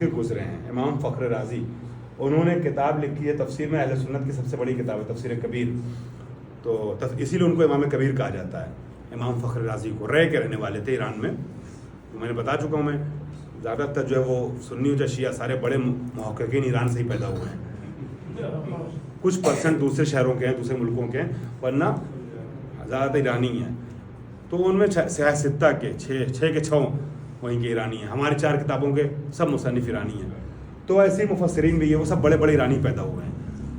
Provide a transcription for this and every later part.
گزرے ہیں امام فخر رازی. انہوں نے کتاب لکھی ہے تفسیر میں، اہل سنت کی سب سے بڑی کتاب ہے تفسیر کبیر. تو اسی لیے ان کو امام کبیر کہا جاتا ہے. امام فخر رازی کو رے کے رہنے والے تھے ایران میں. میں نے بتا چکا ہوں، میں زیادہ تر جو ہے وہ سنی و شیعہ سارے بڑے محققین ایران سے ہی پیدا ہوئے ہیں. کچھ پرسنٹ دوسرے شہروں کے ہیں، دوسرے ملکوں کے ہیں، ورنہ زیادہ تر ایرانی ہیں. تو ان میں سیاہ ستہ کے چھ کے 6 وہیں کے ایرانی ہیں. ہماری 4 کتابوں کے سب مصنف ایرانی ہیں. تو ایسے ہی مفسرین بھی ہیں، وہ سب بڑے بڑے ایرانی پیدا ہوئے ہیں.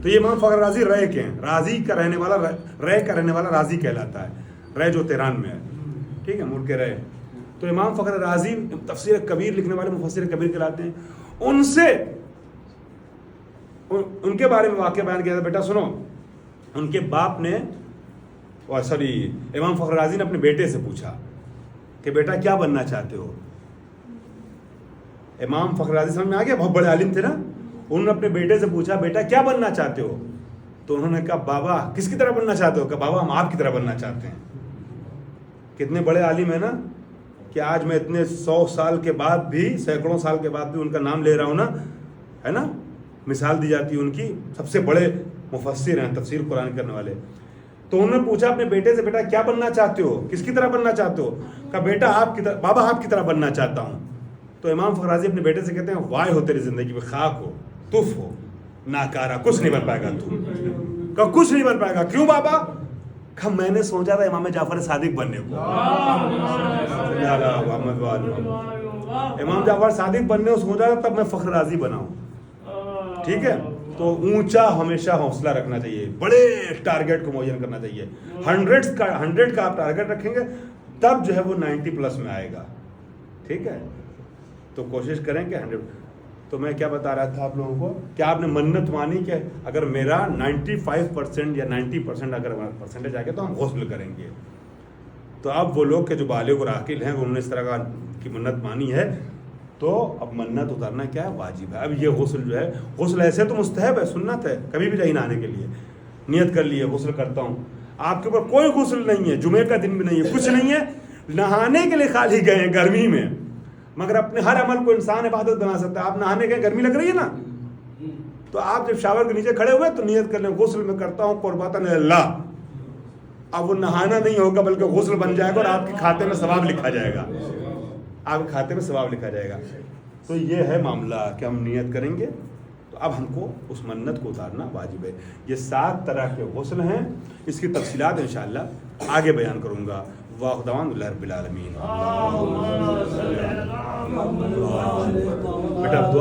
تو یہ امام فخر رازی رے کے ہیں. رازی کا رہنے والا رے کا رہنے والا رازی کہلاتا ہے. رے جو تہران میں ہے، ٹھیک ہے، ملک رے. تو امام فخر رازی تفسیر کبیر لکھنے والے مفسر کبیر کہلاتے ہیں. ان سے ان کے بارے میں واقعہ بیان کیا تھا. بیٹا سنو، ان کے باپ نے امام فخر رازی نے اپنے بیٹے سے پوچھا کہ بیٹا کیا بننا چاہتے ہو. امام فخر رازی سمجھ میں آ گیا، بہت بڑے عالم تھے نا. انہوں نے اپنے بیٹے سے پوچھا بیٹا کیا بننا چاہتے ہو. تو انہوں نے کہا بابا کس کی طرح بننا چاہتے ہو. کہا بابا ہم آپ کی طرح بننا چاہتے ہیں. کتنے بڑے عالم ہیں نا، کہ آج میں اتنے 100 سال کے بعد بھی، سینکڑوں سال کے بعد بھی ان کا نام لے رہا ہوں نا، ہے نا. مثال دی جاتی ہے ان کی، سب سے بڑے مفسر ہیں تفسیر قرآن کرنے والے. تو انہوں نے پوچھا اپنے بیٹے سے بیٹا کیا بننا چاہتے ہو، کس کی طرح بننا چاہتے ہو. کہا بیٹا آپ کی طرح، بابا آپ کی طرح بننا چاہتا ہوں. تو امام فخر رازی اپنے بیٹے سے کہتے ہیں وائے ہو تیری زندگی میں، خاک ہو، تف ہو، ناکارہ، کچھ نہیں بن پائے گا تو. کہا کچھ نہیں بن پائے گا. کیوں بابا. کہا میں نے سوچا تھا امام جعفر صادق بننے کو. امام جعفر صادق بننے کو سوچا تھا، تب میں فخر رازی بنا ہوں. ٹھیک ہے. تو اونچا ہمیشہ حوصلہ رکھنا چاہیے، بڑے ٹارگیٹ کو معین کرنا چاہیے. 100 کا آپ ٹارگیٹ رکھیں گے تب جو ہے وہ 90+ میں آئے گا. ٹھیک ہے. تو کوشش کریں کہ 100. تو میں کیا بتا رہا تھا آپ لوگوں کو، کہ آپ نے منت مانی کہ اگر میرا 95% یا 90% اگر پرسنٹیج آ گیا تو ہم غسل کریں گے. تو اب وہ لوگ کہ جو بالغ اور عاقل ہیں انہوں نے اس طرح کی منت مانی ہے، تو اب منت اتارنا کیا ہے، واجب ہے. اب یہ غسل جو ہے، غسل ایسے تو مستحب ہے، سنت ہے، کبھی بھی چاہیے نہانے کے لیے. نیت کر لیے غسل کرتا ہوں. آپ کے اوپر کوئی غسل نہیں ہے، جمعے کا دن بھی نہیں ہے، کچھ نہیں ہے، نہانے کے لیے خالی گئے ہیں گرمی میں. مگر اپنے ہر عمل کو انسان عبادت بنا سکتا ہے. آپ نہانے گئے، گرمی لگ رہی ہے نا، تو آپ جب شاور کے نیچے کھڑے ہوئے تو نیت کر لیں غسل میں کرتا ہوں قربتاً اللہ. اب وہ نہانا نہیں ہوگا بلکہ غسل بن جائے گا اور آپ کے کھاتے میں ثواب لکھا جائے گا. آپ کے کھاتے میں ثواب لکھا جائے گا. تو یہ ہے معاملہ کہ ہم نیت کریں گے تو اب ہم کو اس منت کو اتارنا واجب ہے. یہ 7 طرح کے غسل ہیں. اس کی تفصیلات انشاءاللہ آگے بیان کروں گا. واخدوان اللہ رب العالمین. بیٹا